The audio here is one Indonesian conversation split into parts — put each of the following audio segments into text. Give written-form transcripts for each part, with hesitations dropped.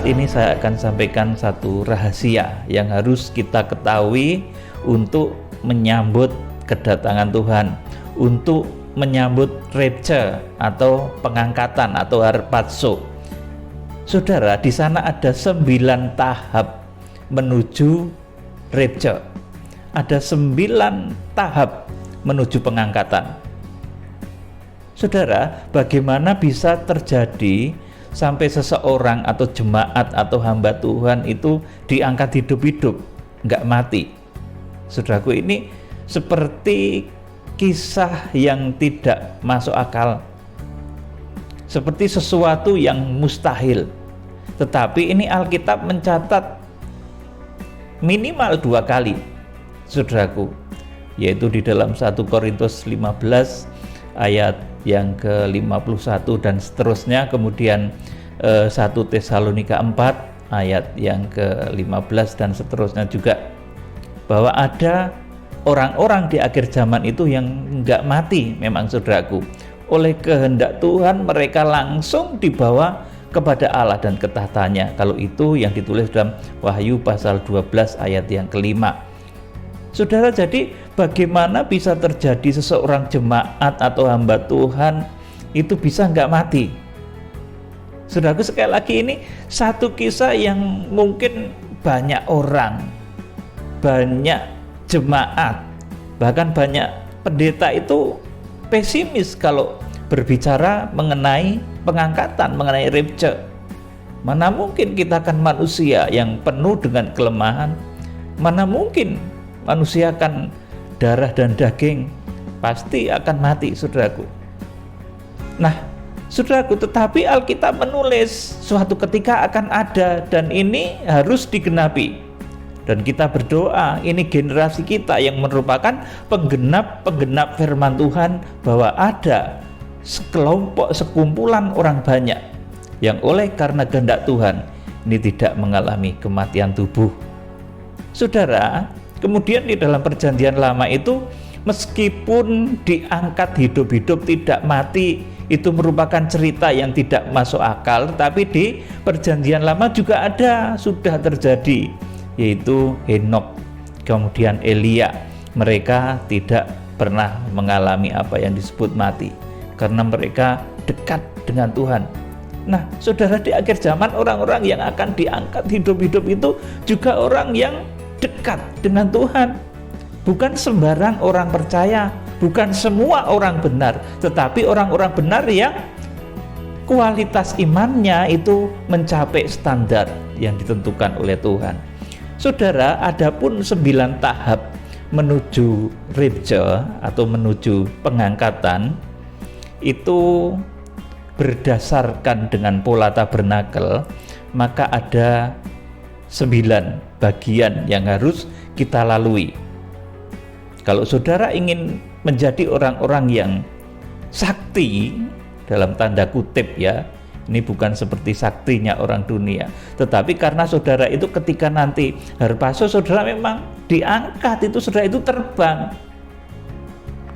ini saya akan sampaikan satu rahasia yang harus kita ketahui untuk menyambut kedatangan Tuhan, untuk menyambut rapture atau pengangkatan atau harpazo. Saudara, di sana ada 9 tahap menuju rapture. Ada 9 tahap menuju pengangkatan. Saudara, bagaimana bisa terjadi sampai seseorang atau jemaat atau hamba Tuhan itu diangkat hidup-hidup, nggak mati? Saudaraku, ini seperti kisah yang tidak masuk akal, seperti sesuatu yang mustahil. Tetapi ini Alkitab mencatat minimal 2 kali, saudaraku, yaitu di dalam 1 Korintus 15 ayat yang ke-51 dan seterusnya, kemudian 1 Tesalonika 4 ayat yang ke-15 dan seterusnya juga, bahwa ada orang-orang di akhir zaman itu yang enggak mati memang, saudaraku. Oleh kehendak Tuhan mereka langsung dibawa kepada Allah dan ke tahtanya. Kalau itu yang ditulis dalam Wahyu pasal 12 ayat yang ke-5. Saudara, jadi bagaimana bisa terjadi seseorang jemaat atau hamba Tuhan itu bisa nggak mati? Saudaraku, sekali lagi ini satu kisah yang mungkin banyak orang, banyak jemaat, bahkan banyak pendeta itu pesimis kalau berbicara mengenai pengangkatan, mengenai rapture. Mana mungkin kita akan manusia yang penuh dengan kelemahan? Mana mungkin manusia akan darah dan daging? Pasti akan mati, saudaraku. Nah, saudaraku, tetapi Alkitab menulis suatu ketika akan ada, dan ini harus digenapi. Dan kita berdoa, ini generasi kita yang merupakan penggenap firman Tuhan, bahwa ada sekelompok, sekumpulan orang banyak yang oleh karena kehendak Tuhan ini tidak mengalami kematian tubuh. Saudara, kemudian di dalam perjanjian lama itu, meskipun diangkat hidup-hidup tidak mati, itu merupakan cerita yang tidak masuk akal, tapi di perjanjian lama juga ada, sudah terjadi, yaitu Henokh, kemudian Elia. Mereka tidak pernah mengalami apa yang disebut mati, karena mereka dekat dengan Tuhan. Nah, saudara, di akhir zaman orang-orang yang akan diangkat hidup-hidup itu juga orang yang dekat dengan Tuhan. Bukan sembarang orang percaya, bukan semua orang benar, tetapi orang-orang benar yang kualitas imannya itu mencapai standar yang ditentukan oleh Tuhan. Saudara, adapun 9 tahap menuju rapture atau menuju pengangkatan itu berdasarkan dengan pola tabernakel, maka ada 9 bagian yang harus kita lalui. Kalau saudara ingin menjadi orang-orang yang sakti, dalam tanda kutip ya, ini bukan seperti saktinya orang dunia, tetapi karena saudara itu ketika nanti harpazo, saudara memang diangkat, itu saudara itu terbang.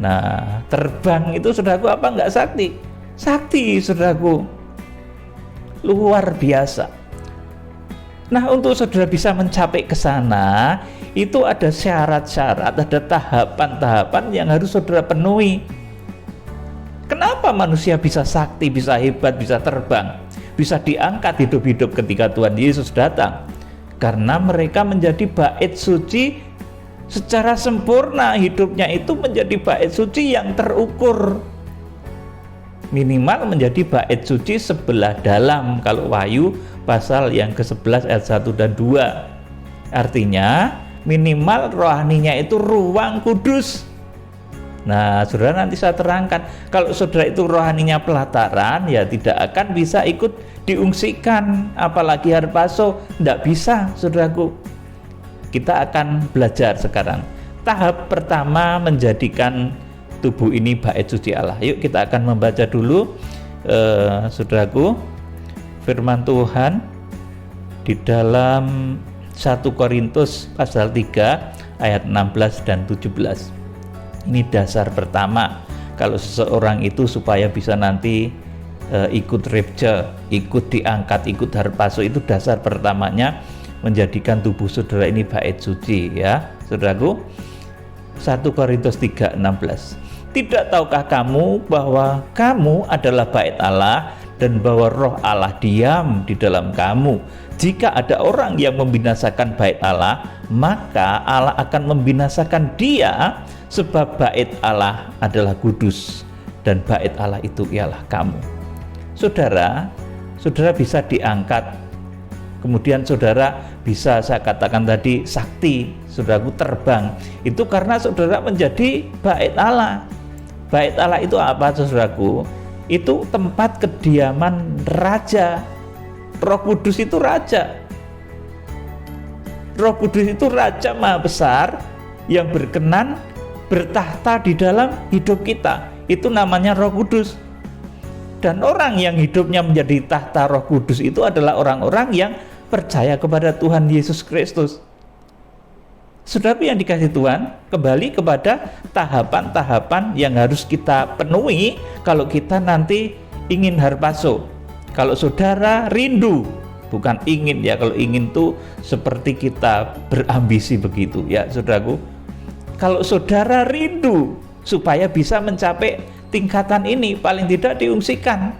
Nah, terbang itu saudaraku apa enggak sakti? Sakti, saudaraku, luar biasa. Nah, untuk saudara bisa mencapai ke sana, itu ada syarat-syarat, ada tahapan-tahapan yang harus saudara penuhi. Kenapa manusia bisa sakti, bisa hebat, bisa terbang, bisa diangkat hidup-hidup ketika Tuhan Yesus datang? Karena mereka menjadi bait suci secara sempurna, hidupnya itu menjadi bait suci yang terukur. Minimal menjadi bait suci sebelah dalam, kalau Wahyu pasal yang ke-11 ayat 1 dan 2. Artinya minimal rohaninya itu ruang kudus. Nah, saudara, nanti saya terangkan, kalau saudara itu rohaninya pelataran, ya tidak akan bisa ikut diungsikan, apalagi harpazo, tidak bisa, saudaraku. Kita akan belajar sekarang. Tahap pertama menjadikan tubuh ini bait suci Allah. Yuk kita akan membaca dulu, saudaraku, firman Tuhan di dalam 1 Korintus pasal 3 ayat 16 dan 17. Ini dasar pertama kalau seseorang itu supaya bisa nanti ikut rapture, ikut diangkat, ikut harpazo, itu dasar pertamanya menjadikan tubuh saudara ini bait suci ya saudaraku. 1 Korintus 3:16. Tidak tahukah kamu bahwa kamu adalah bait Allah dan bahwa roh Allah diam di dalam kamu? Jika ada orang yang membinasakan bait Allah, maka Allah akan membinasakan dia, sebab bait Allah adalah kudus dan bait Allah itu ialah kamu. Saudara bisa diangkat, kemudian saudara bisa, saya katakan tadi, sakti, saudaraku terbang, itu karena saudara menjadi bait Allah. Bait Allah itu apa saudaraku? Itu tempat kediaman raja. Roh Kudus itu raja. Roh Kudus itu raja maha besar yang berkenan bertahta di dalam hidup kita. Itu namanya Roh Kudus. Dan orang yang hidupnya menjadi tahta Roh Kudus itu adalah orang-orang yang percaya kepada Tuhan Yesus Kristus. Saudaraku yang dikasihi Tuhan, kembali kepada tahapan-tahapan yang harus kita penuhi kalau kita nanti ingin harpazo. Kalau saudara rindu, bukan ingin ya, kalau ingin tuh seperti kita berambisi begitu ya saudaraku. Kalau saudara rindu supaya bisa mencapai tingkatan ini, paling tidak diungsikan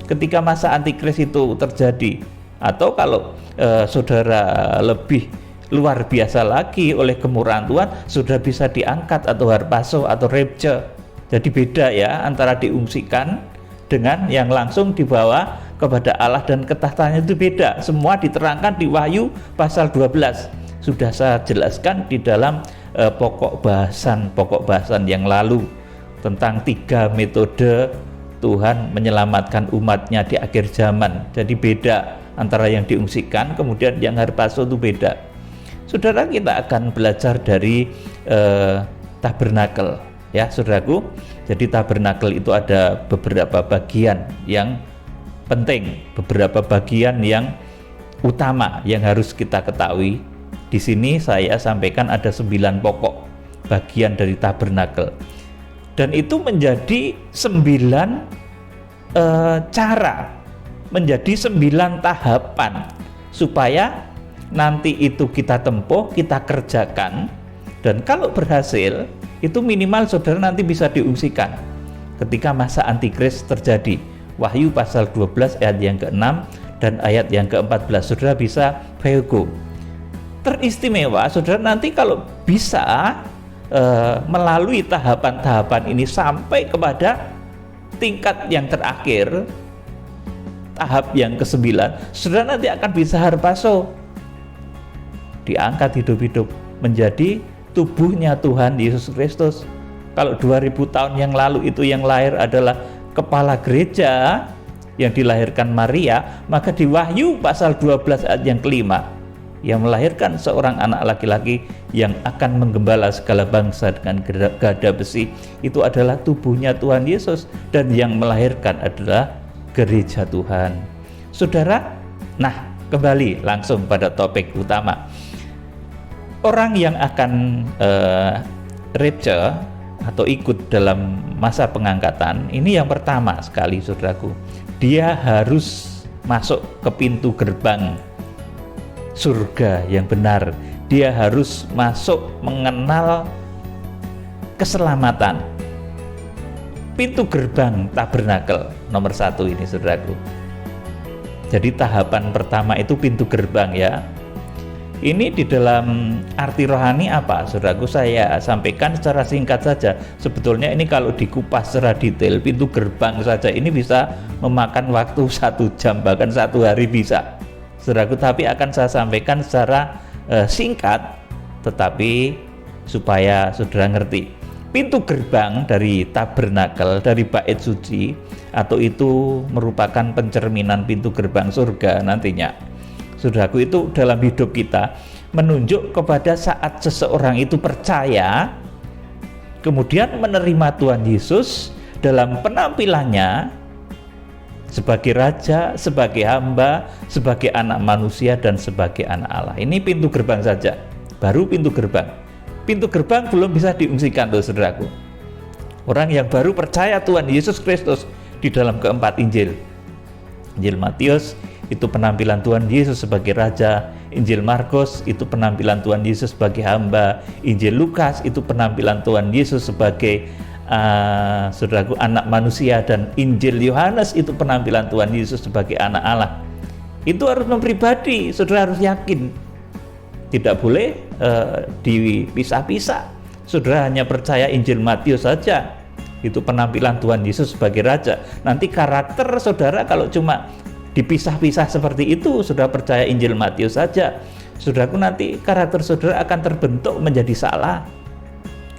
ketika masa antikris itu terjadi. Atau kalau saudara lebih luar biasa lagi oleh kemurahan Tuhan, sudah bisa diangkat atau harpazo atau rapture. Jadi beda ya antara diungsikan dengan yang langsung dibawa kepada Allah dan ketahtanya, itu beda. Semua diterangkan di Wahyu pasal 12. Sudah saya jelaskan di dalam pokok bahasan yang lalu tentang 3 metode Tuhan menyelamatkan umatnya di akhir zaman. Jadi beda antara yang diungsikan kemudian yang harpazo, itu beda. Saudara, kita akan belajar dari tabernakel ya saudaraku. Jadi tabernakel itu ada beberapa bagian yang penting, beberapa bagian yang utama yang harus kita ketahui. Di sini saya sampaikan ada 9 pokok bagian dari tabernakel. Dan itu menjadi 9 cara, menjadi 9 tahapan supaya nanti itu kita tempuh, kita kerjakan, dan kalau berhasil itu minimal saudara nanti bisa diungsikan ketika masa antikris terjadi. Wahyu pasal 12 ayat yang ke-6 dan ayat yang ke-14, saudara bisa pego. Teristimewa saudara nanti kalau bisa melalui tahapan-tahapan ini sampai kepada tingkat yang terakhir, tahap yang ke-9, saudara nanti akan bisa harpazo, diangkat hidup-hidup menjadi tubuhnya Tuhan Yesus Kristus. Kalau 2000 tahun yang lalu itu yang lahir adalah kepala gereja yang dilahirkan Maria, maka di Wahyu pasal 12 ayat yang ke-5 yang melahirkan seorang anak laki-laki yang akan menggembala segala bangsa dengan gada besi, itu adalah tubuhnya Tuhan Yesus, dan yang melahirkan adalah gereja Tuhan. Saudara, nah kembali langsung pada topik utama. Orang yang akan rapture atau ikut dalam masa pengangkatan ini, yang pertama sekali saudaraku, dia harus masuk ke pintu gerbang surga yang benar. Dia harus masuk mengenal keselamatan. Pintu gerbang tabernakel nomor 1 ini saudaraku. Jadi tahapan pertama itu pintu gerbang ya. Ini di dalam arti rohani apa saudaraku, saya sampaikan secara singkat saja. Sebetulnya ini kalau dikupas secara detail, pintu gerbang saja ini bisa memakan waktu 1 jam, bahkan 1 hari bisa saudaraku. Tapi akan saya sampaikan secara singkat, tetapi supaya saudara ngerti. Pintu gerbang dari tabernakel, dari bait suci, atau itu merupakan pencerminan pintu gerbang surga nantinya. Saudaraku, itu dalam hidup kita menunjuk kepada saat seseorang itu percaya, kemudian menerima Tuhan Yesus dalam penampilannya sebagai raja, sebagai hamba, sebagai anak manusia, dan sebagai anak Allah. Ini pintu gerbang saja, baru pintu gerbang. Pintu gerbang belum bisa diungsikan loh saudaraku. Orang yang baru percaya Tuhan Yesus Kristus di dalam keempat Injil, Injil Matius itu penampilan Tuhan Yesus sebagai Raja, Injil Markus itu penampilan Tuhan Yesus sebagai hamba, Injil Lukas itu penampilan Tuhan Yesus sebagai saudaraku anak manusia, dan Injil Yohanes itu penampilan Tuhan Yesus sebagai anak Allah. Itu harus mempribadi, saudara harus yakin. Tidak boleh dipisah-pisah. Saudara hanya percaya Injil Matius saja, itu penampilan Tuhan Yesus sebagai Raja. Nanti karakter saudara kalau cuma dipisah-pisah seperti itu, saudara percaya Injil Matius saja, saudaraku, nanti karakter saudara akan terbentuk menjadi salah.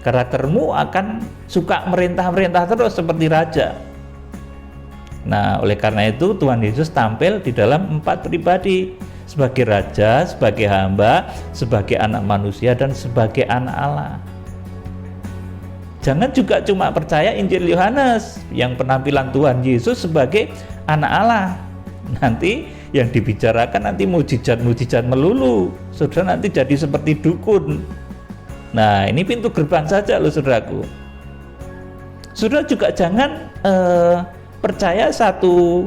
Karaktermu akan suka merintah-merintah terus seperti raja. Nah, oleh karena itu Tuhan Yesus tampil di dalam 4 pribadi, sebagai Raja, sebagai hamba, sebagai anak manusia, dan sebagai anak Allah. Jangan juga cuma percaya Injil Yohanes yang penampilan Tuhan Yesus sebagai anak Allah. Nanti yang dibicarakan nanti mujizat-mujizat melulu, saudara nanti jadi seperti dukun. Nah, ini pintu gerbang saja loh saudaraku. Saudara juga jangan percaya satu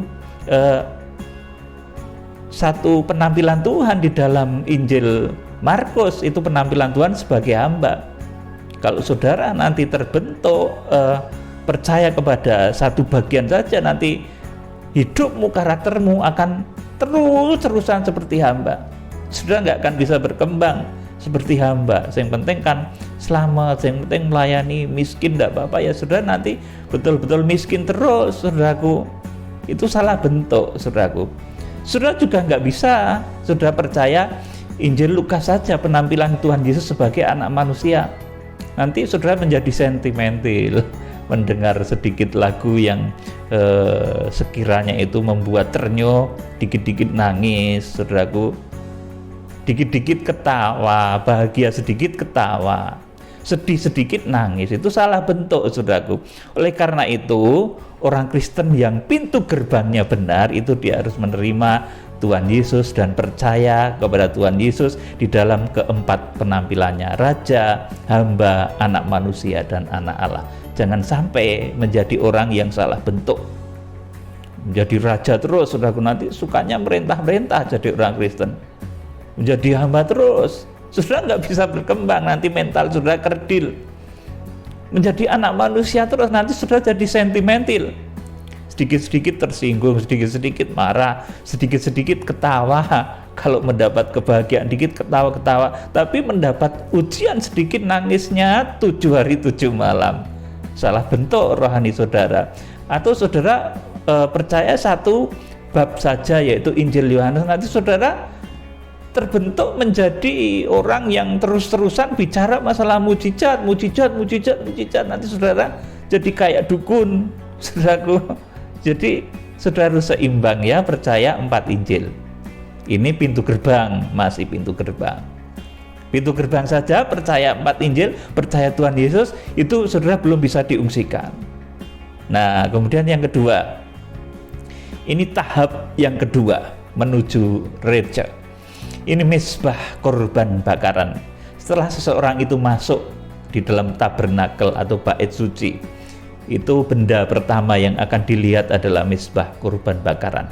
penampilan Tuhan di dalam Injil Markus, itu penampilan Tuhan sebagai hamba. Kalau saudara nanti terbentuk percaya kepada satu bagian saja, nanti hidupmu, karaktermu akan terus-terusan seperti hamba. Saudara nggak akan bisa berkembang seperti hamba. Yang penting kan selamat, yang penting melayani miskin, tidak apa-apa ya saudara, nanti betul-betul miskin terus, saudaraku. Itu salah bentuk, saudaraku. Saudara juga nggak bisa saudara percaya Injil Lukas saja penampilan Tuhan Yesus sebagai anak manusia. Nanti saudara menjadi sentimental mendengar sedikit lagu yang sekiranya itu membuat ternyuh, dikit-dikit nangis, saudaraku, dikit-dikit ketawa, bahagia sedikit ketawa, sedih sedikit nangis. Itu salah bentuk, saudaraku. Oleh karena itu, orang Kristen yang pintu gerbangnya benar, itu dia harus menerima Tuhan Yesus dan percaya kepada Tuhan Yesus di dalam keempat penampilannya, Raja, hamba, anak manusia, dan anak Allah. Jangan sampai menjadi orang yang salah bentuk, menjadi raja terus, saudaraku, nanti sukanya merintah-merintah jadi orang Kristen, menjadi hamba terus, saudara nggak bisa berkembang, nanti mental saudara kerdil. Menjadi anak manusia terus, nanti saudara jadi sentimental, sedikit-sedikit tersinggung, sedikit-sedikit marah, sedikit-sedikit ketawa. Kalau mendapat kebahagiaan dikit ketawa-ketawa, tapi mendapat ujian sedikit nangisnya 7 hari 7 malam. Salah bentuk rohani saudara. Atau saudara percaya satu bab saja, yaitu Injil Yohanes, nanti saudara terbentuk menjadi orang yang terus-terusan bicara masalah mujizat. Nanti saudara jadi kayak dukun, saudaraku. Jadi saudara harus seimbang ya, percaya 4 Injil. Ini pintu gerbang, masih pintu gerbang. Pintu gerbang saja percaya 4 Injil, percaya Tuhan Yesus, itu saudara belum bisa diungsikan. Nah, kemudian yang kedua, ini tahap yang kedua menuju reja. Ini mezbah korban bakaran. Setelah seseorang itu masuk di dalam tabernakel atau bait suci, itu benda pertama yang akan dilihat adalah mezbah korban bakaran.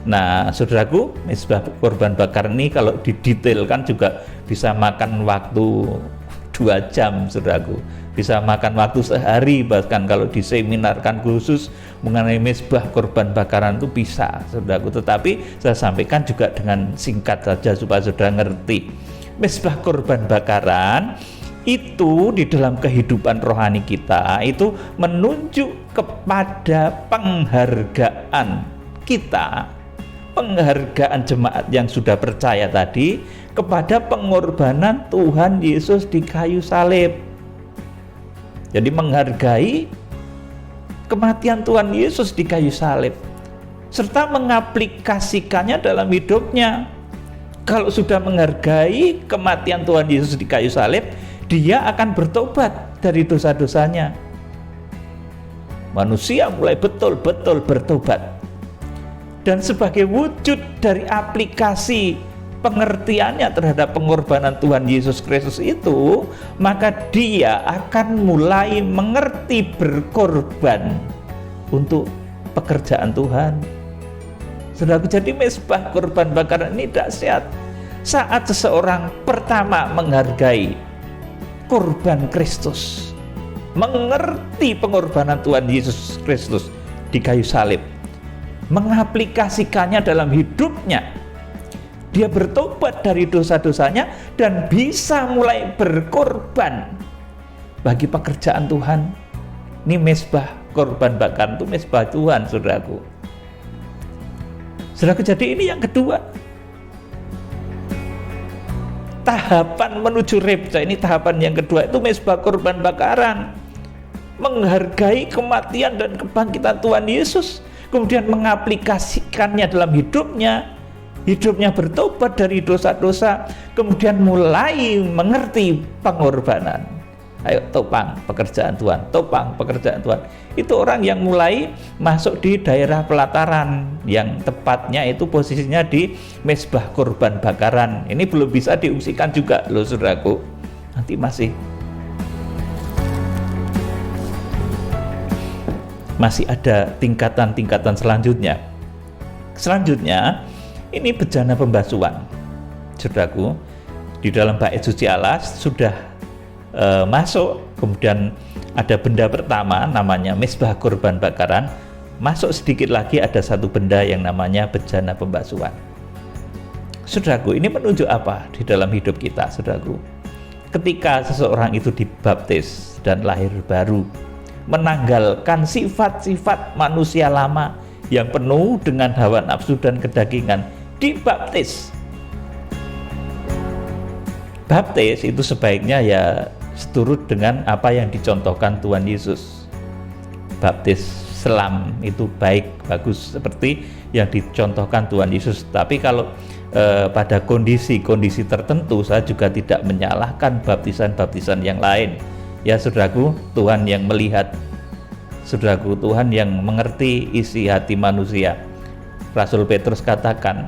Nah, saudaraku, mezbah korban bakar ini kalau didetailkan juga bisa makan waktu 2 jam, saudaraku. Bisa makan waktu sehari, bahkan kalau diseminarkan khusus mengenai mezbah korban bakaran itu bisa, saudaraku. Tetapi saya sampaikan juga dengan singkat saja supaya saudara ngerti. Mezbah korban bakaran itu di dalam kehidupan rohani kita itu menunjuk kepada penghargaan kita, penghargaan jemaat yang sudah percaya tadi kepada pengorbanan Tuhan Yesus di kayu salib. Jadi menghargai kematian Tuhan Yesus di kayu salib serta mengaplikasikannya dalam hidupnya. Kalau sudah menghargai kematian Tuhan Yesus di kayu salib, dia akan bertobat dari dosa-dosanya. Manusia mulai betul-betul bertobat. Dan sebagai wujud dari aplikasi pengertiannya terhadap pengorbanan Tuhan Yesus Kristus itu, maka dia akan mulai mengerti berkorban untuk pekerjaan Tuhan, Saudaraku, jadi mesbah korban bakaran ini dahsyat. Saat seseorang pertama menghargai korban Kristus, mengerti pengorbanan Tuhan Yesus Kristus di kayu salib, mengaplikasikannya dalam hidupnya, dia bertobat dari dosa-dosanya dan bisa mulai berkorban bagi pekerjaan Tuhan. Ini mesbah korban bakaran itu mesbah Tuhan, saudaraku. Saudaraku, jadi ini yang kedua. Tahapan menuju Repja, ini tahapan yang kedua, itu mesbah korban bakaran. Menghargai kematian dan kebangkitan Tuhan Yesus, kemudian mengaplikasikannya dalam hidupnya bertobat dari dosa-dosa, kemudian mulai mengerti pengorbanan. Ayo, topang pekerjaan Tuhan, topang pekerjaan Tuhan. Itu orang yang mulai masuk di daerah pelataran, yang tepatnya itu posisinya di mesbah korban bakaran. Ini belum bisa diungsikan juga loh, saudaraku. Nanti masih ada tingkatan-tingkatan selanjutnya. Selanjutnya, ini bejana pembasuhan. Saudaraku, di dalam bait suci Allah sudah masuk, kemudian ada benda pertama namanya mesbah korban bakaran. Masuk sedikit lagi ada satu benda yang namanya bejana pembasuhan. Saudaraku, ini menunjuk apa di dalam hidup kita, saudaraku? Ketika seseorang itu dibaptis dan lahir baru, menanggalkan sifat-sifat manusia lama yang penuh dengan hawa nafsu dan kedagingan, dibaptis. Baptis itu sebaiknya ya seturut dengan apa yang dicontohkan Tuhan Yesus. Baptis selam itu baik, bagus seperti yang dicontohkan Tuhan Yesus. Tapi kalau pada kondisi tertentu, saya juga tidak menyalahkan baptisan-baptisan yang lain. Ya saudaraku, Tuhan yang melihat, saudaraku, Tuhan yang mengerti isi hati manusia. Rasul Petrus katakan,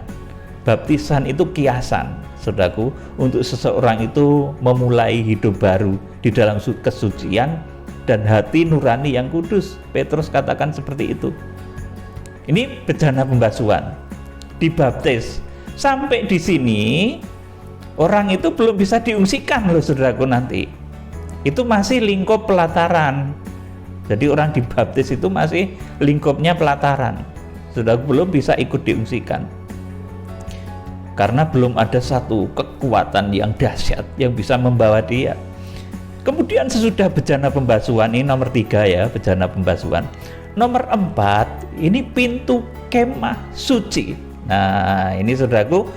baptisan itu kiasan, saudaraku, untuk seseorang itu memulai hidup baru di dalam kesucian dan hati nurani yang kudus. Petrus katakan seperti itu. Ini bejana pembasuhan, dibaptis. Sampai di sini orang itu belum bisa diungsikan loh, saudaraku, nanti. Itu masih lingkup pelataran. Jadi orang dibaptis itu masih lingkupnya pelataran. Saudaraku, belum bisa ikut diungsikan. Karena belum ada satu kekuatan yang dahsyat yang bisa membawa dia. Kemudian sesudah bejana pembasuhan, ini nomor 3 ya, bejana pembasuhan. Nomor 4, ini pintu kemah suci. Nah, ini saudaraku,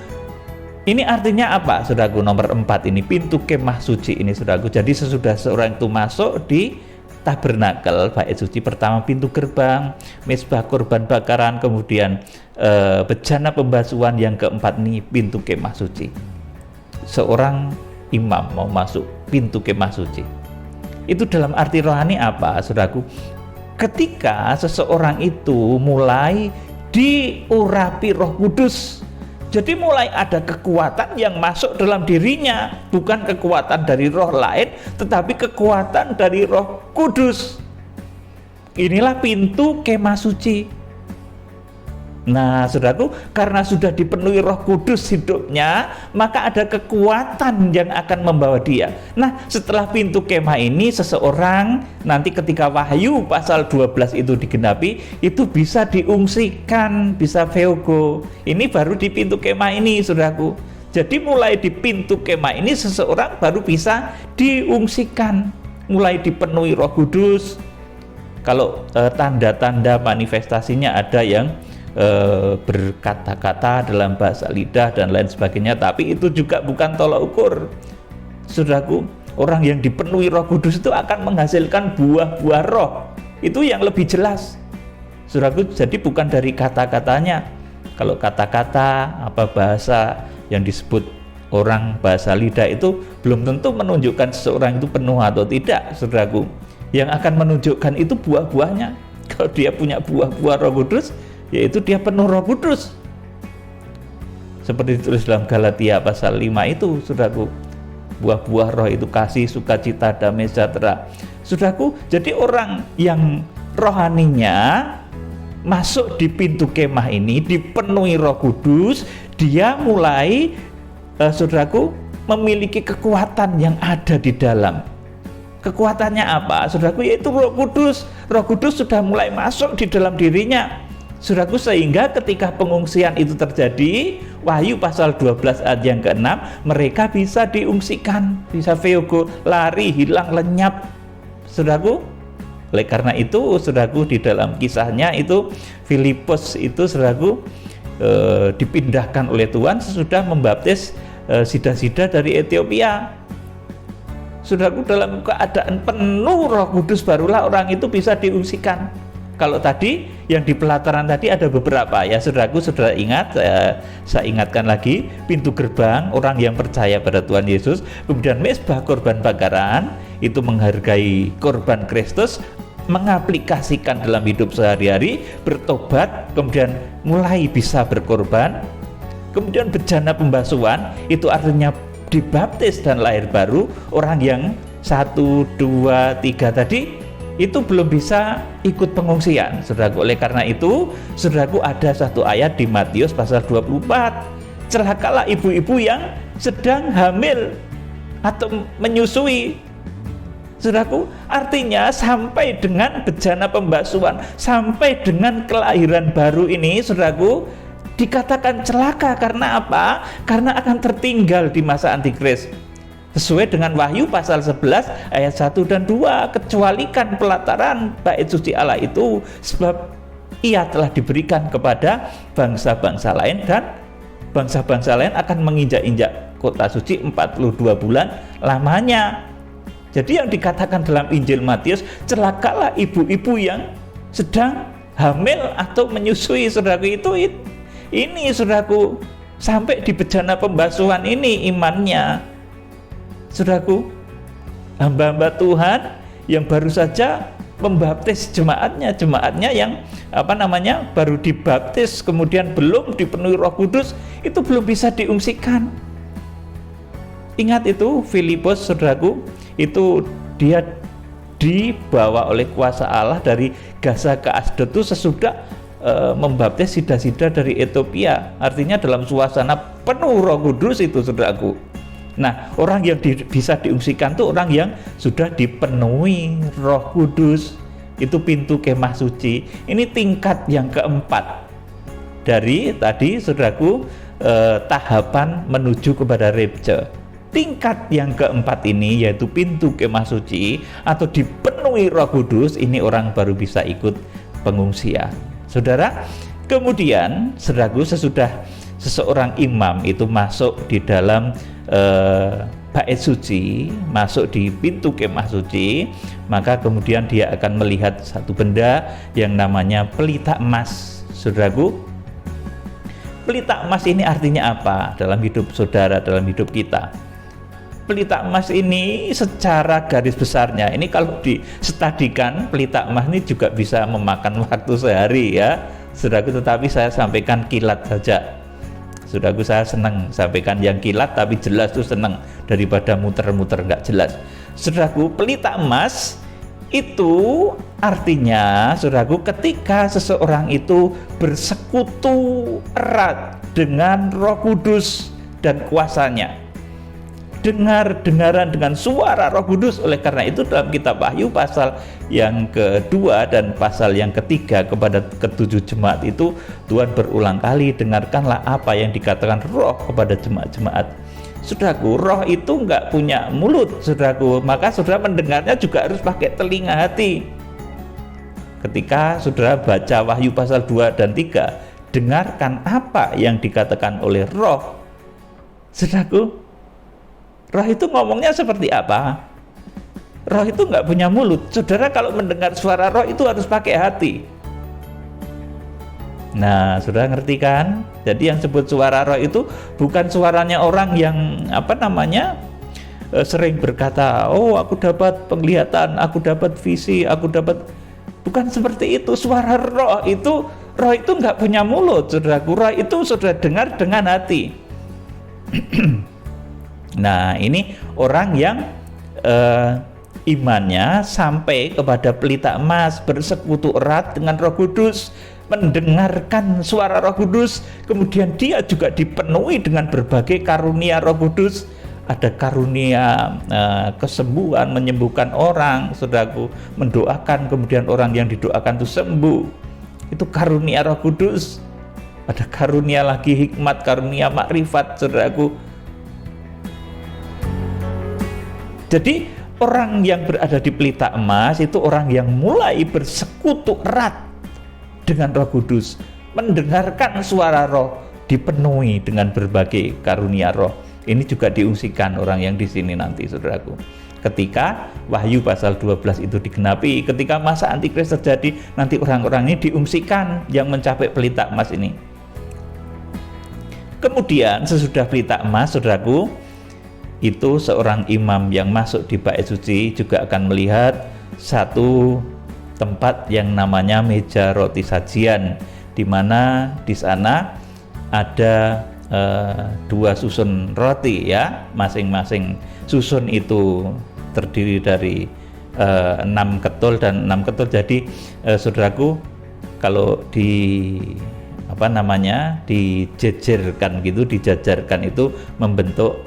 ini artinya apa, saudaraku? Nomor 4 ini pintu kemah suci ini, saudaraku. Jadi sesudah seorang itu masuk di tabernakel, bait suci pertama pintu gerbang, mesbah korban bakaran, kemudian bejana pembasuhan yang keempat nih pintu kemah suci. Seorang imam mau masuk pintu kemah suci. Itu dalam arti rohani apa, saudaraku? Ketika seseorang itu mulai diurapi Roh Kudus. Jadi mulai ada kekuatan yang masuk dalam dirinya, bukan kekuatan dari roh lain, tetapi kekuatan dari Roh Kudus. Inilah pintu kemah suci. Nah, saudaraku, karena sudah dipenuhi Roh Kudus hidupnya, maka ada kekuatan yang akan membawa dia. Nah, setelah pintu kemah ini, seseorang nanti ketika Wahyu pasal 12 itu digenapi, itu bisa diungsikan, bisa veogo. Ini baru di pintu kemah ini, saudaraku. Jadi mulai di pintu kemah ini seseorang baru bisa diungsikan, mulai dipenuhi Roh Kudus. Kalau tanda-tanda manifestasinya ada yang berkata-kata dalam bahasa lidah dan lain sebagainya, tapi itu juga bukan tolak ukur, saudaraku. Orang yang dipenuhi Roh Kudus itu akan menghasilkan buah-buah roh, itu yang lebih jelas, saudaraku. Jadi bukan dari kata-katanya. Kalau kata-kata apa bahasa yang disebut orang bahasa lidah itu belum tentu menunjukkan seseorang itu penuh atau tidak, saudaraku. Yang akan menunjukkan itu buah-buahnya. Kalau dia punya buah-buah Roh Kudus, yaitu dia penuh Roh Kudus. Seperti ditulis dalam Galatia pasal 5 itu, saudaraku. Buah-buah roh itu kasih, sukacita, damai, sejahtera. Saudaraku, jadi orang yang rohaninya masuk di pintu kemah ini, dipenuhi Roh Kudus, dia mulai saudaraku memiliki kekuatan yang ada di dalam. Kekuatannya apa? Saudaraku, yaitu Roh Kudus. Roh Kudus sudah mulai masuk di dalam dirinya. Saudaraku, sehingga ketika pengungsian itu terjadi, Wahyu pasal 12 ayat yang ke-6, mereka bisa diungsikan, bisa veogo, lari, hilang, lenyap. Saudaraku, oleh karena itu, saudaraku, di dalam kisahnya itu Filipus itu, saudaraku, dipindahkan oleh Tuhan sesudah membaptis sida-sida dari Ethiopia. Saudaraku, dalam keadaan penuh Roh Kudus barulah orang itu bisa diungsikan. Kalau tadi yang di pelataran tadi ada beberapa ya, saudaraku, saudara ingat, saya ingatkan lagi, pintu gerbang orang yang percaya pada Tuhan Yesus, kemudian mezbah korban bakaran itu menghargai korban Kristus, mengaplikasikan dalam hidup sehari-hari, bertobat, kemudian mulai bisa berkorban, kemudian bejana pembasuhan itu artinya dibaptis dan lahir baru. Orang yang 1, 2, 3 tadi itu belum bisa ikut pengungsian, saudaraku. Oleh karena itu, saudaraku, ada satu ayat di Matius pasal 24, celakalah ibu-ibu yang sedang hamil atau menyusui. Saudaraku, artinya sampai dengan bejana pembasuhan, sampai dengan kelahiran baru ini, saudaraku, dikatakan celaka. Karena apa? Karena akan tertinggal di masa antikris. Sesuai dengan Wahyu pasal 11 ayat 1 dan 2, kecualikan pelataran bait suci Allah itu, sebab ia telah diberikan kepada bangsa-bangsa lain, dan bangsa-bangsa lain akan menginjak-injak kota suci 42 bulan lamanya. Jadi yang dikatakan dalam Injil Matius, celakalah ibu-ibu yang sedang hamil atau menyusui, saudaraku, ini saudaraku, sampai di bejana pembasuhan ini imannya. Saudaraku, hamba-hamba Tuhan yang baru saja membaptis jemaatnya yang baru dibaptis, kemudian belum dipenuhi Roh Kudus, itu belum bisa diungsikan. Ingat itu Filipus, saudaraku, itu dia dibawa oleh kuasa Allah dari Gaza ke Asdod itu sesudah membaptis sida-sida dari Ethiopia, artinya dalam suasana penuh Roh Kudus itu, saudaraku. Nah, orang yang bisa diungsikan itu orang yang sudah dipenuhi Roh Kudus. Itu pintu kemah suci. Ini tingkat yang keempat dari tadi, saudaraku, tahapan menuju kepada rapture. Tingkat yang keempat ini, yaitu pintu kemah suci atau dipenuhi Roh Kudus, ini orang baru bisa ikut pengungsian. Saudara, kemudian, saudaraku, sesudah seseorang imam itu masuk di dalam bait suci, masuk di pintu kemah suci, maka kemudian dia akan melihat satu benda yang namanya pelita emas. Saudaraku, pelita emas ini artinya apa dalam hidup saudara, dalam hidup kita? Pelita emas ini secara garis besarnya, ini kalau disetadikan, pelita emas ini juga bisa memakan waktu sehari ya, saudaraku, tetapi saya sampaikan kilat saja. Saudaraku, saya senang sampaikan yang kilat tapi jelas tuh senang daripada muter-muter nggak jelas. Saudaraku, pelita emas itu artinya, saudaraku, ketika seseorang itu bersekutu erat dengan Roh Kudus dan kuasanya, dengar-dengaran dengan suara Roh Kudus. Oleh karena itu dalam kitab Wahyu pasal yang kedua dan pasal yang ketiga kepada ketujuh jemaat itu, Tuhan berulang kali, dengarkanlah apa yang dikatakan Roh kepada jemaat-jemaat. Saudaraku, Roh itu nggak punya mulut, saudaraku, maka saudara mendengarnya juga harus pakai telinga hati. Ketika saudara baca Wahyu pasal 2 dan 3, dengarkan apa yang dikatakan oleh Roh. Saudaraku, Roh itu ngomongnya seperti apa? Roh itu nggak punya mulut. Saudara kalau mendengar suara Roh itu harus pakai hati. Nah, saudara ngerti kan? Jadi yang sebut suara Roh itu bukan suaranya orang yang sering berkata, oh aku dapat penglihatan, aku dapat visi, aku dapat. Bukan seperti itu. Suara Roh itu nggak punya mulut, saudaraku. Roh itu saudara dengar dengan hati. Nah, ini orang yang imannya sampai kepada pelita emas, bersekutu erat dengan Roh Kudus, mendengarkan suara Roh Kudus, kemudian dia juga dipenuhi dengan berbagai karunia Roh Kudus. Ada karunia kesembuhan, menyembuhkan orang, saudaraku, mendoakan, kemudian orang yang didoakan itu sembuh. Itu karunia Roh Kudus. Ada karunia lagi hikmat, karunia makrifat, saudaraku. Jadi orang yang berada di pelita emas itu orang yang mulai bersekutu erat dengan Roh Kudus, mendengarkan suara Roh, dipenuhi dengan berbagai karunia Roh. Ini juga diungsikan orang yang di sini nanti, saudaraku. Ketika Wahyu pasal 12 itu digenapi, ketika masa antikris terjadi, nanti orang-orang ini diungsikan yang mencapai pelita emas ini. Kemudian sesudah pelita emas, saudaraku, itu seorang imam yang masuk di bait suci juga akan melihat satu tempat yang namanya meja roti sajian, di mana di sana ada dua susun roti, ya, masing-masing susun itu terdiri dari 6 ketul dan 6 ketul. Jadi saudaraku, kalau dijajarkan itu membentuk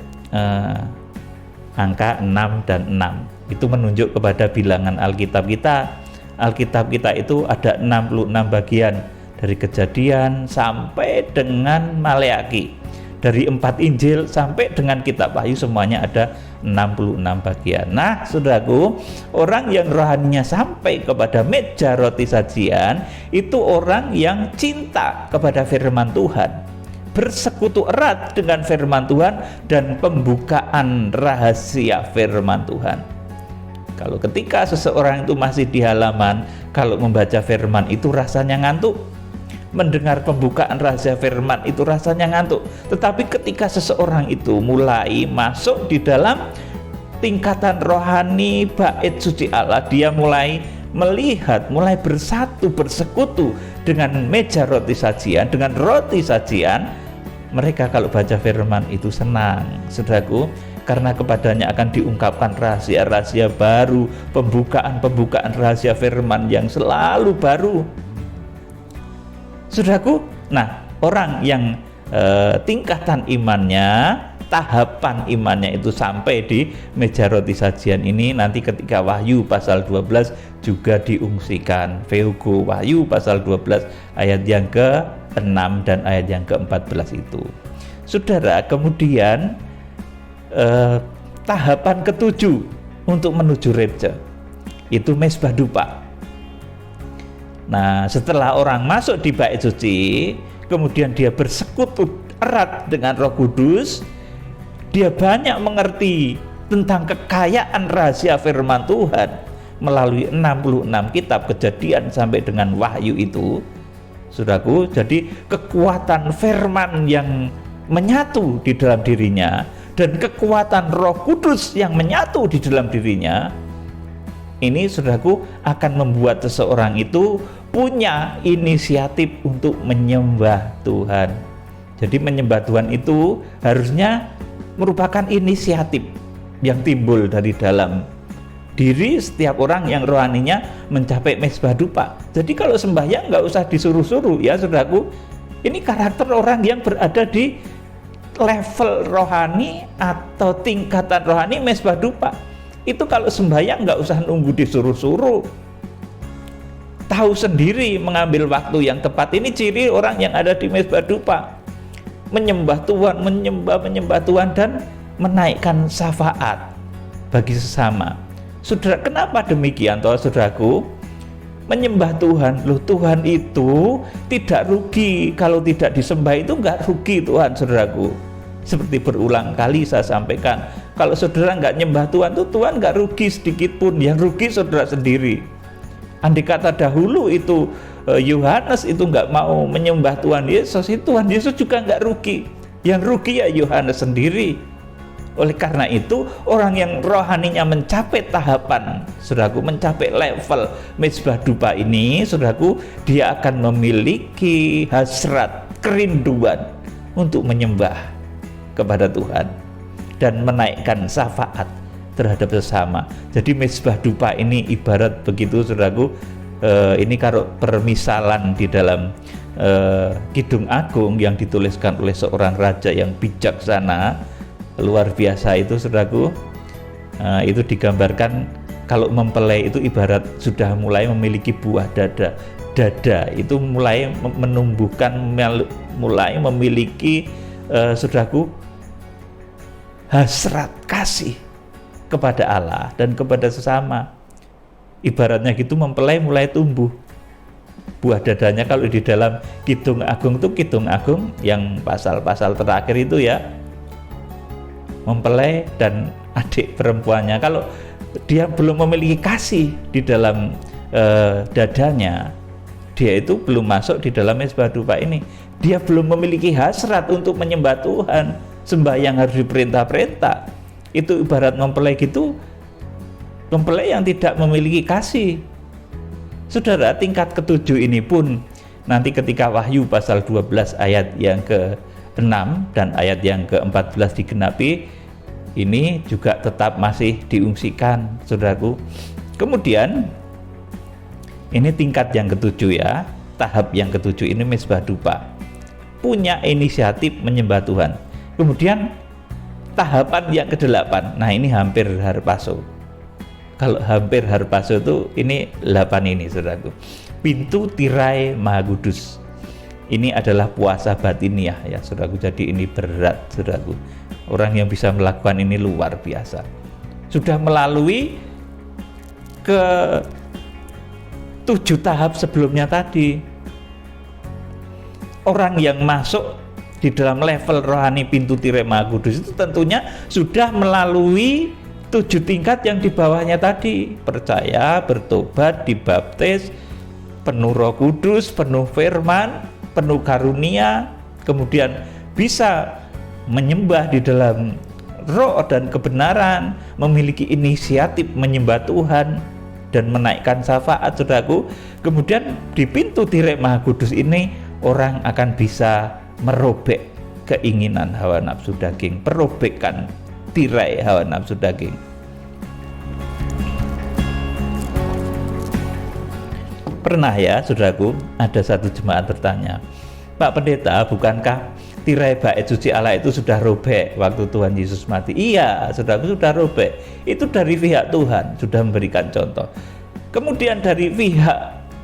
angka 6 dan 6. Itu menunjuk kepada bilangan Alkitab kita. Alkitab kita itu ada 66 bagian, dari Kejadian sampai dengan Maleaki. Dari 4 Injil sampai dengan kitab Wahyu semuanya ada 66 bagian. Nah, saudaraku, orang yang rohaninya sampai kepada meja roti sajian itu orang yang cinta kepada firman Tuhan, bersekutu erat dengan firman Tuhan dan pembukaan rahasia firman Tuhan. Kalau ketika seseorang itu masih di halaman, kalau membaca firman itu rasanya ngantuk, mendengar pembukaan rahasia firman itu rasanya ngantuk. Tetapi ketika seseorang itu mulai masuk di dalam tingkatan rohani bait suci Allah, dia mulai melihat, mulai bersatu, bersekutu dengan meja roti sajian, dengan roti sajian. Mereka kalau baca firman itu senang, saudaraku, karena kepadanya akan diungkapkan rahasia-rahasia baru, pembukaan rahasia firman yang selalu baru, saudaraku. Nah, orang yang tingkatan imannya, tahapan imannya itu sampai di meja roti sajian ini, nanti ketika Wahyu pasal 12 juga diungsikan. Veugo Wahyu pasal 12 ayat yang ke-6 dan ayat yang ke-14 itu. Saudara, kemudian tahapan ke-7 untuk menuju reja itu mesbah dupa. Nah, setelah orang masuk di bait suci, kemudian dia bersekutu erat dengan Roh Kudus, dia banyak mengerti tentang kekayaan rahasia firman Tuhan melalui 66 kitab Kejadian sampai dengan Wahyu itu, saudaraku. Jadi kekuatan firman yang menyatu di dalam dirinya dan kekuatan Roh Kudus yang menyatu di dalam dirinya, ini, saudaraku, akan membuat seseorang itu punya inisiatif untuk menyembah Tuhan. Jadi menyembah Tuhan itu harusnya merupakan inisiatif yang timbul dari dalam diri setiap orang yang rohaninya mencapai mesbah dupa. Jadi kalau sembahyang nggak usah disuruh-suruh, ya saudaraku. Ini karakter orang yang berada di level rohani atau tingkatan rohani mesbah dupa. Itu kalau sembahyang nggak usah nunggu disuruh-suruh, tahu sendiri mengambil waktu yang tepat. Ini ciri orang yang ada di mesbah dupa, menyembah Tuhan, menyembah Tuhan dan menaikkan syafaat bagi sesama. Saudara, kenapa demikian toh, saudaraku? Menyembah Tuhan, loh, Tuhan itu tidak rugi. Kalau tidak disembah itu nggak rugi Tuhan, saudaraku. Seperti berulang kali saya sampaikan, kalau saudara nggak nyembah Tuhan tuh Tuhan nggak rugi sedikit pun, yang rugi saudara sendiri. Andai kata dahulu itu Yohanes itu nggak mau menyembah Tuhan Yesus, itu Tuhan Yesus juga nggak rugi, yang rugi ya Yohanes sendiri. Oleh karena itu, orang yang rohaninya mencapai tahapan, saudaraku, mencapai level mesbah dupa ini, saudaraku, dia akan memiliki hasrat, kerinduan untuk menyembah kepada Tuhan dan menaikkan syafaat terhadap sesama. Jadi mesbah dupa ini ibarat begitu, saudaraku, ini kalau permisalan di dalam Kidung Agung yang dituliskan oleh seorang raja yang bijaksana luar biasa itu, saudaraku, itu digambarkan kalau mempelai itu ibarat sudah mulai memiliki buah dada itu mulai menumbuhkan, mulai memiliki saudaraku hasrat kasih kepada Allah dan kepada sesama. Ibaratnya gitu, mempelai mulai tumbuh buah dadanya. Kalau di dalam Kidung Agung itu, Kidung Agung yang pasal-pasal terakhir itu ya, mempelai dan adik perempuannya, kalau dia belum memiliki kasih di dalam dadanya, dia itu belum masuk di dalam mesbah dupa ini. Dia belum memiliki hasrat untuk menyembah Tuhan, sembahyang harus diperintah-perintah. Itu ibarat mempelai gitu, mempelai yang tidak memiliki kasih. Saudara, tingkat ketujuh ini pun nanti ketika Wahyu pasal 12 ayat yang ke-6 dan ayat yang ke-14 digenapi, ini juga tetap masih diungsikan, saudaraku. Kemudian ini tingkat yang ketujuh ya, tahap yang ketujuh ini mesbah dupa punya inisiatif menyembah Tuhan. Kemudian tahapan yang ke-8, nah ini hampir harpaso. Kalau hampir harpaso itu ini 8 ini, saudaraku. Pintu tirai Maha Kudus. Ini adalah puasa batiniah ya, saudaraku. Jadi ini berat, saudaraku. Orang yang bisa melakukan ini luar biasa. Sudah melalui ke 7 tahap sebelumnya tadi. Orang yang masuk di dalam level rohani pintu tirai Maha Kudus itu tentunya sudah melalui 7 tingkat yang di bawahnya tadi. Percaya, bertobat, dibaptis, penuh Roh Kudus, penuh firman, penuh karunia, kemudian bisa menyembah di dalam roh dan kebenaran, memiliki inisiatif menyembah Tuhan dan menaikkan syafaat, saudaraku. Kemudian di pintu tirai Maha Kudus ini orang akan bisa merobek keinginan hawa nafsu daging, perobekkan tirai hawa nafsu daging. Pernah ya, saudaraku, ada satu jemaat bertanya, Pak Pendeta, bukankah tirai bait suci Allah itu sudah robek waktu Tuhan Yesus mati? Iya, saudaraku, sudah robek. Itu dari pihak Tuhan, sudah memberikan contoh. Kemudian dari pihak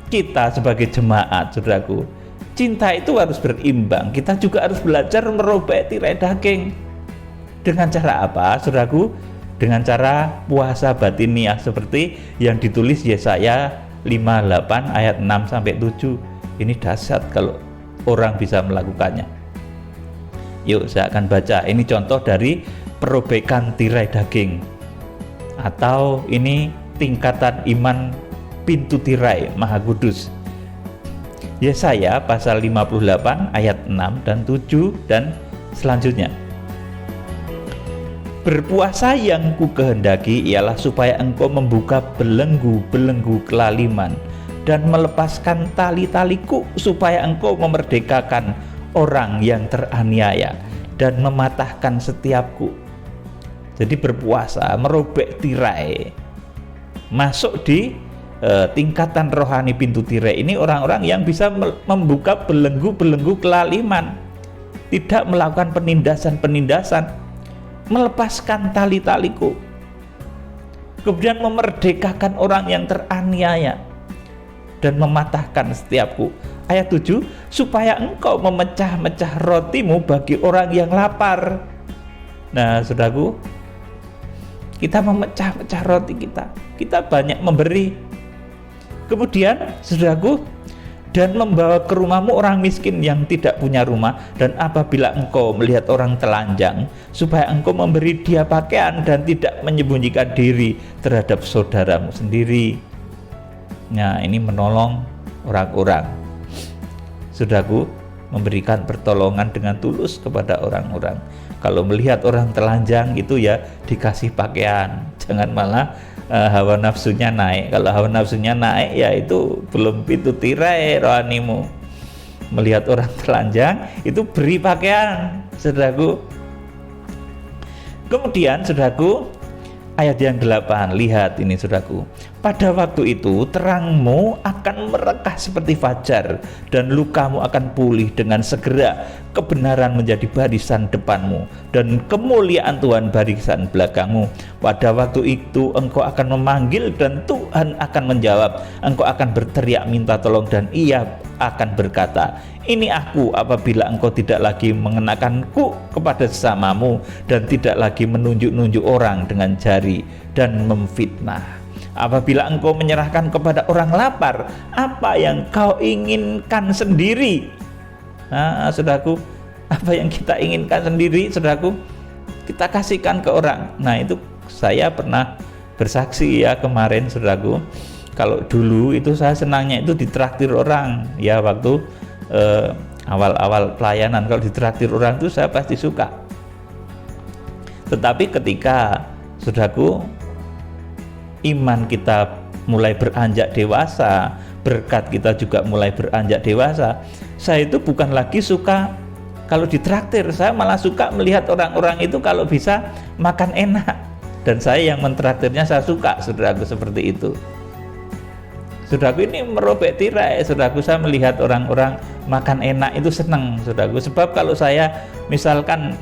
kita sebagai jemaat, saudaraku, cinta itu harus berimbang. Kita juga harus belajar merobek tirai daging. Dengan cara apa, saudaraku? Dengan cara puasa batiniah seperti yang ditulis Yesaya 58 ayat 6 sampai 7. Ini dahsyat kalau orang bisa melakukannya. Yuk, saya akan baca. Ini contoh dari perobekan tirai daging, atau ini tingkatan iman pintu tirai Maha Kudus. Yesaya pasal 58 ayat 6 dan 7 dan selanjutnya. Berpuasa yang ku kehendaki ialah supaya engkau membuka belenggu-belenggu kelaliman dan melepaskan tali-taliku, supaya engkau memerdekakan orang yang teraniaya dan mematahkan setiapku. Jadi berpuasa, merobek tirai, masuk di tingkatan rohani pintu tirai ini orang-orang yang bisa membuka belenggu-belenggu kelaliman, tidak melakukan penindasan-penindasan, melepaskan tali-taliku, kemudian memerdekakan orang yang teraniaya dan mematahkan setiapku. Ayat 7, supaya engkau memecah-mecah rotimu bagi orang yang lapar. Nah, saudaraku, kita memecah-mecah roti kita banyak memberi. Kemudian, saudaraku, dan membawa ke rumahmu orang miskin yang tidak punya rumah, dan apabila engkau melihat orang telanjang, supaya engkau memberi dia pakaian dan tidak menyembunyikan diri terhadap saudaramu sendiri. Nah, ini menolong orang-orang, saudaraku, memberikan pertolongan dengan tulus kepada orang-orang. Kalau melihat orang telanjang itu ya dikasih pakaian, jangan malah hawa nafsunya naik. Kalau hawa nafsunya naik ya itu belum pintu tirai rohanimu. Melihat orang telanjang itu beri pakaian, saudaraku. Kemudian, saudaraku, ayat yang 8, lihat ini, saudaraku. Pada waktu itu terangmu akan merekah seperti fajar dan lukamu akan pulih dengan segera. Kebenaran menjadi barisan depanmu dan kemuliaan Tuhan barisan belakangmu. Pada waktu itu engkau akan memanggil dan Tuhan akan menjawab. Engkau akan berteriak minta tolong dan Ia akan berkata, ini aku, apabila engkau tidak lagi mengenakanku kepada sesamamu dan tidak lagi menunjuk-nunjuk orang dengan jari dan memfitnah. Apabila engkau menyerahkan kepada orang lapar apa yang kau inginkan sendiri. Nah, saudaraku, apa yang kita inginkan sendiri, saudaraku, kita kasihkan ke orang. Nah, itu saya pernah bersaksi ya kemarin, saudaraku. Kalau dulu itu saya senangnya itu ditraktir orang. Ya, waktu awal-awal pelayanan, kalau ditraktir orang itu saya pasti suka. Tetapi ketika, saudaraku, iman kita mulai beranjak dewasa, berkat kita juga mulai beranjak dewasa, saya itu bukan lagi suka kalau ditraktir, saya malah suka melihat orang-orang itu kalau bisa makan enak, dan saya yang mentraktirnya saya suka, saudaraku, seperti itu. Saudaraku, ini merobek tirai, saudaraku, saya melihat orang-orang makan enak itu senang, saudaraku, sebab kalau saya misalkan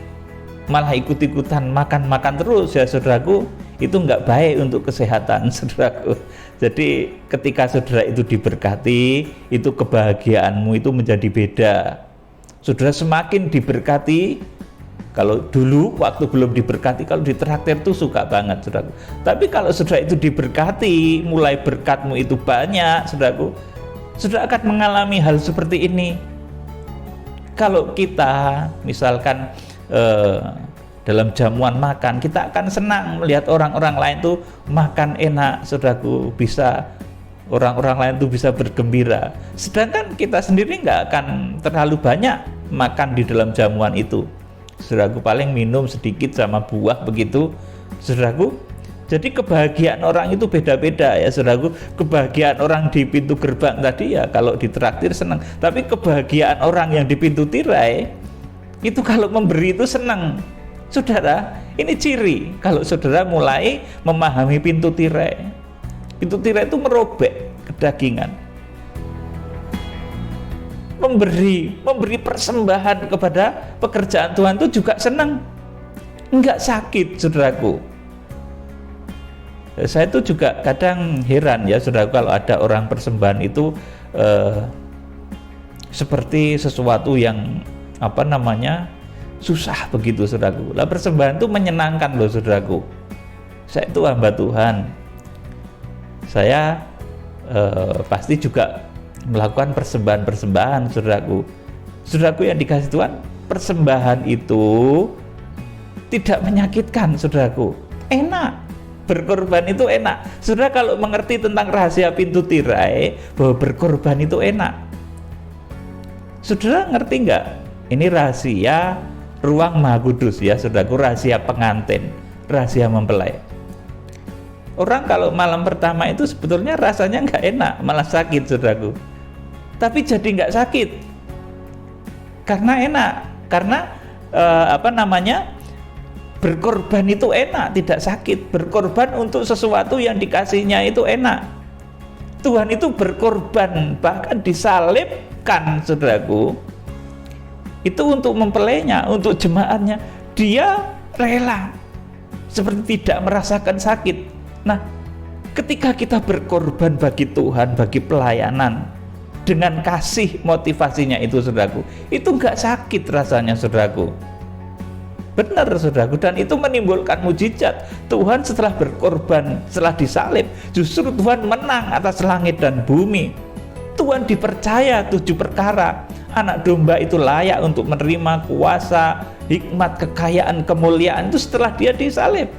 malah ikut-ikutan makan-makan terus ya, saudaraku, itu nggak baik untuk kesehatan, saudaraku. Jadi ketika saudara itu diberkati, itu kebahagiaanmu itu menjadi beda. Saudara semakin diberkati, kalau dulu waktu belum diberkati, kalau ditraktir tuh suka banget, saudaraku. Tapi kalau saudara itu diberkati, mulai berkatmu itu banyak, saudaraku, saudara akan mengalami hal seperti ini. Kalau kita misalkan dalam jamuan makan, kita akan senang melihat orang-orang lain tuh makan enak, saudaraku, bisa orang-orang lain tuh bisa bergembira. Sedangkan kita sendiri nggak akan terlalu banyak makan di dalam jamuan itu, saudaraku, paling minum sedikit sama buah begitu, saudaraku. Jadi kebahagiaan orang itu beda-beda ya, saudaraku. Kebahagiaan orang di pintu gerbang tadi ya kalau ditraktir senang, tapi kebahagiaan orang yang di pintu tirai itu kalau memberi itu senang. Saudara, ini ciri kalau saudara mulai memahami pintu tirai. Pintu tirai itu merobek kedagingan. Memberi persembahan kepada pekerjaan Tuhan itu juga senang. Enggak sakit, saudaraku. Saya itu juga kadang heran ya, saudaraku, kalau ada orang persembahan itu seperti sesuatu yang susah begitu, saudaraku. Lah persembahan itu menyenangkan loh, saudaraku. Saya itu hamba Tuhan. Saya pasti juga melakukan persembahan-persembahan, saudaraku. Saudaraku yang dikasih Tuhan, persembahan itu tidak menyakitkan, saudaraku. Enak. Berkorban itu enak. Saudara kalau mengerti tentang rahasia pintu tirai, bahwa berkorban itu enak. Saudara ngerti nggak? Ini rahasia ruang Maha Kudus ya, saudaraku, rahasia pengantin, rahasia mempelai. Orang kalau malam pertama itu sebetulnya rasanya nggak enak, malah sakit, saudaraku. Tapi jadi nggak sakit karena enak, karena berkorban itu enak, tidak sakit. Berkorban untuk sesuatu yang dikasihnya itu enak. Tuhan itu berkorban, bahkan disalibkan, saudaraku, itu untuk mempelainya, untuk jemaatnya. Dia rela, seperti tidak merasakan sakit. Nah, ketika kita berkorban bagi Tuhan, bagi pelayanan, dengan kasih motivasinya itu, saudaraku, itu nggak sakit rasanya, saudaraku. Benar, saudaraku, dan itu menimbulkan mujizat. Tuhan setelah berkorban, setelah disalib, justru Tuhan menang atas langit dan bumi. Tuhan dipercaya 7 perkara. Anak domba itu layak untuk menerima kuasa, hikmat, kekayaan, kemuliaan itu setelah dia disalib.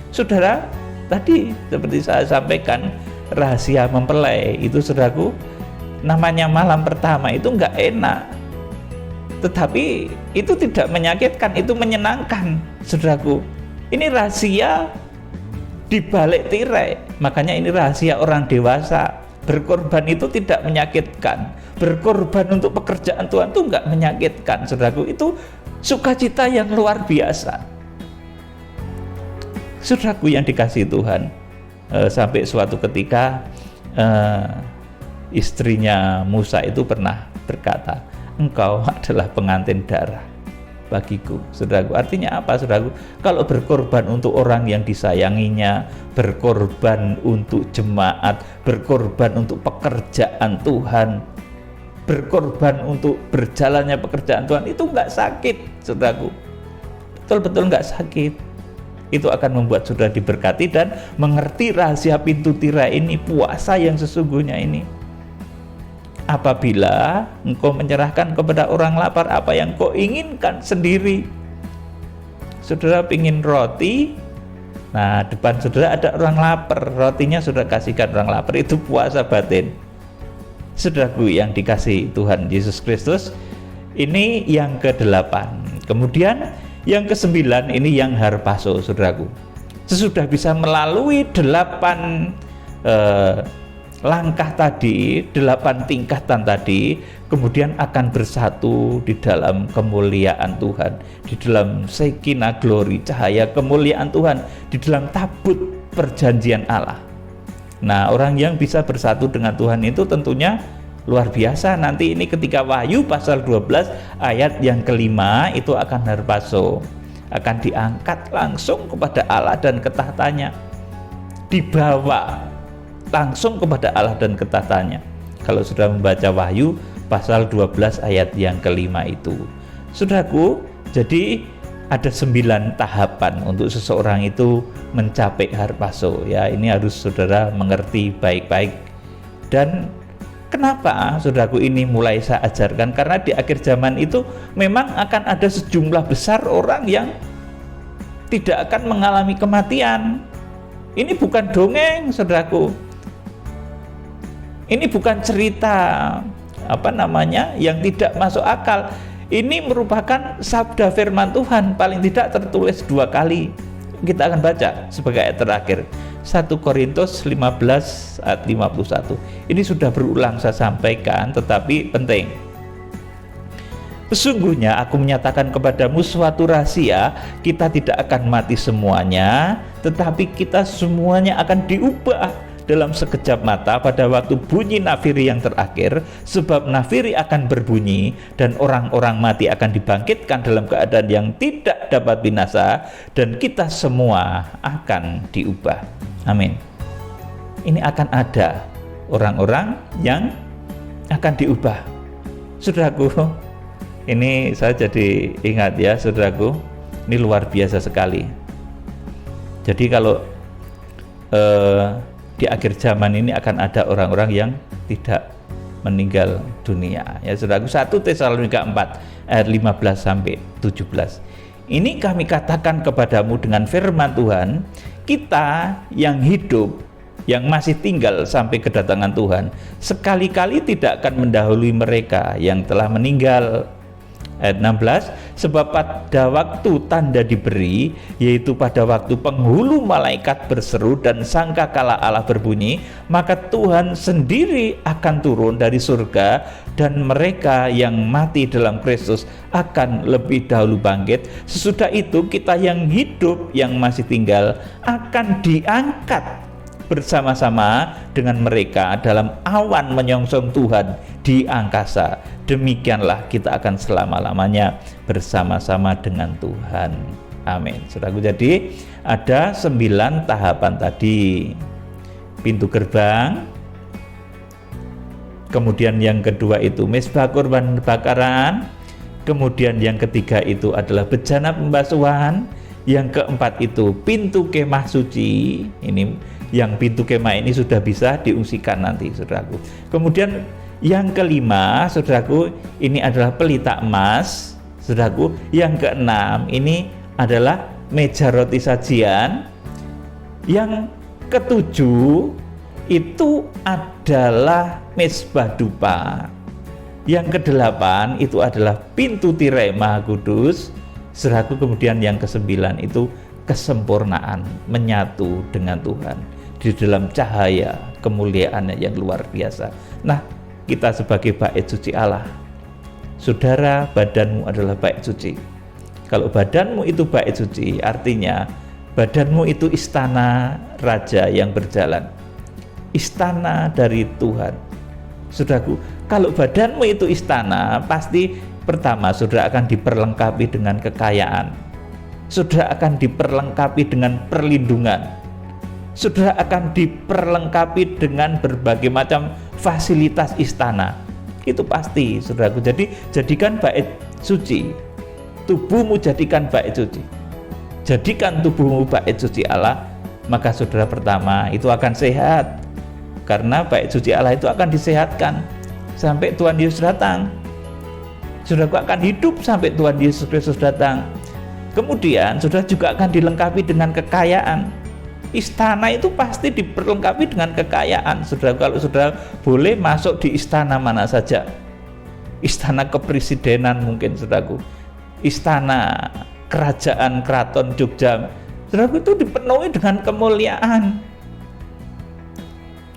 Saudara, tadi seperti saya sampaikan, rahasia mempelai itu, saudaraku, namanya malam pertama itu nggak enak, tetapi itu tidak menyakitkan, itu menyenangkan, saudaraku. Ini rahasia di balik tirai. Makanya ini rahasia orang dewasa. Berkorban itu tidak menyakitkan. Berkorban untuk pekerjaan Tuhan itu enggak menyakitkan, saudaraku. Itu sukacita yang luar biasa. Saudaraku yang dikasihi Tuhan, sampai suatu ketika istrinya Musa itu pernah berkata, engkau adalah pengantin darah bagiku, saudaraku. Artinya apa, saudaraku? Kalau berkorban untuk orang yang disayanginya, berkorban untuk jemaat, berkorban untuk pekerjaan Tuhan, berkorban untuk berjalannya pekerjaan Tuhan, itu nggak sakit, saudaraku. Betul-betul nggak sakit. Itu akan membuat saudara diberkati dan mengerti rahasia pintu tirai ini, puasa yang sesungguhnya ini. Apabila engkau menyerahkan kepada orang lapar apa yang kau inginkan sendiri. Saudara ingin roti, nah depan saudara ada orang lapar, rotinya saudara kasihkan orang lapar, itu puasa batin. Saudaraku yang dikasihi Tuhan Yesus Kristus, ini yang ke-8. Kemudian yang ke-9 ini yang harpaso, saudaraku. Sesudah bisa melalui 8 langkah tadi, 8 tingkatan tadi, kemudian akan bersatu di dalam kemuliaan Tuhan, di dalam Shekinah glory, cahaya kemuliaan Tuhan, di dalam tabut perjanjian Allah. Nah, orang yang bisa bersatu dengan Tuhan itu tentunya luar biasa. Nanti ini ketika Wahyu pasal 12 ayat yang ke-5 itu akan harpaso, akan diangkat langsung kepada Allah dan ketahtanya, dibawa langsung kepada Allah dan ketahtanya. Kalau sudah membaca Wahyu pasal 12 ayat yang ke-5 itu, saudaraku, jadi ada 9 tahapan untuk seseorang itu mencapai harpaso. Ya, ini harus saudara mengerti baik-baik. Dan kenapa, saudaraku, ini mulai saya ajarkan? Karena di akhir zaman itu memang akan ada sejumlah besar orang yang tidak akan mengalami kematian. Ini bukan dongeng, saudaraku. Ini bukan cerita yang tidak masuk akal. Ini merupakan sabda firman Tuhan, paling tidak tertulis 2 kali. Kita akan baca sebagai ayat terakhir, 1 Korintus 15 ayat 51. Ini sudah berulang saya sampaikan, tetapi penting. Sesungguhnya aku menyatakan kepadamu suatu rahasia, kita tidak akan mati semuanya, tetapi kita semuanya akan diubah dalam sekejap mata pada waktu bunyi nafiri yang terakhir. Sebab nafiri akan berbunyi dan orang-orang mati akan dibangkitkan dalam keadaan yang tidak dapat binasa, dan kita semua akan diubah. Amin. Ini akan ada orang-orang yang akan diubah. Saudaraku, ini saya jadi ingat ya, saudaraku, ini luar biasa sekali. Jadi kalau di akhir zaman ini akan ada orang-orang yang tidak meninggal dunia. Ya, saudaraku, 1 Tesalonika 4 ayat 15 sampai 17. Ini kami katakan kepadamu dengan firman Tuhan, kita yang hidup, yang masih tinggal sampai kedatangan Tuhan, sekali-kali tidak akan mendahului mereka yang telah meninggal. Ayat 16, sebab pada waktu tanda diberi, yaitu pada waktu penghulu malaikat berseru dan sangkakala Allah berbunyi, maka Tuhan sendiri akan turun dari surga, dan mereka yang mati dalam Kristus akan lebih dahulu bangkit. Sesudah itu kita yang hidup, yang masih tinggal, akan diangkat bersama-sama dengan mereka dalam awan menyongsong Tuhan di angkasa. Demikianlah kita akan selama-lamanya bersama-sama dengan Tuhan. Amin. Saudaraku, jadi ada 9 tahapan tadi. Pintu gerbang, kemudian yang kedua itu mezbah korban bakaran, kemudian yang ketiga itu adalah bejana pembasuhan, yang keempat itu pintu kemah suci. Ini yang pintu kemah ini sudah bisa diungsikan nanti, saudaraku. Kemudian yang kelima, saudaraku, ini adalah pelita emas, saudaraku. Yang keenam ini adalah meja roti sajian. Yang ketujuh itu adalah mezbah dupa. Yang kedelapan itu adalah pintu tirai Maha Kudus, saudaraku. Kemudian yang kesembilan itu kesempurnaan, menyatu dengan Tuhan di dalam cahaya kemuliaannya yang luar biasa. Nah, kita sebagai bait suci Allah, saudara, badanmu adalah bait suci. Kalau badanmu itu bait suci, artinya Badanmu itu istana raja yang berjalan, istana dari Tuhan. Saudaraku, kalau badanmu itu istana, pasti pertama saudara akan diperlengkapi dengan kekayaan, saudara akan diperlengkapi dengan perlindungan, saudara akan diperlengkapi dengan berbagai macam fasilitas istana. Itu pasti, saudaraku. Jadi jadikan bait suci, tubuhmu jadikan bait suci. Jadikan tubuhmu bait suci Allah, maka saudara pertama itu akan sehat. Karena bait suci Allah itu akan disehatkan sampai Tuhan Yesus datang. Saudaraku akan hidup sampai Tuhan Yesus Kristus datang. Kemudian saudara juga akan dilengkapi dengan kekayaan. Istana itu pasti diperlengkapi dengan kekayaan. Saudara, kalau saudara boleh masuk di istana mana saja, istana kepresidenan mungkin, saudaraku, istana kerajaan keraton Jogja, saudaraku, itu dipenuhi dengan kemuliaan.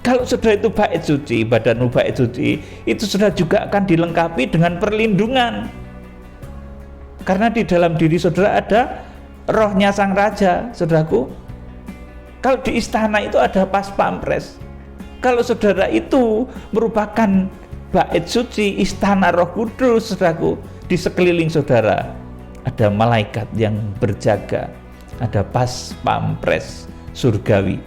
Kalau saudara itu bait suci, badanmu bait suci, itu saudara juga akan dilengkapi dengan perlindungan. Karena di dalam diri saudara ada rohnya sang raja, saudaraku. Kalau di istana itu ada pas pampres. Kalau saudara itu merupakan bait suci, istana Roh Kudus, saudaraku, di sekeliling saudara ada malaikat yang berjaga, ada pas pampres surgawi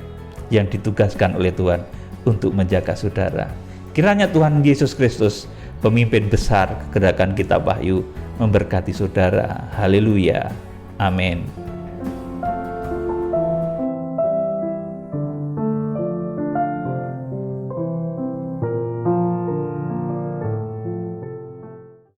yang ditugaskan oleh Tuhan untuk menjaga saudara. Kiranya Tuhan Yesus Kristus, pemimpin besar gerakan Kitab Wahyu, memberkati saudara. Haleluya. Amin.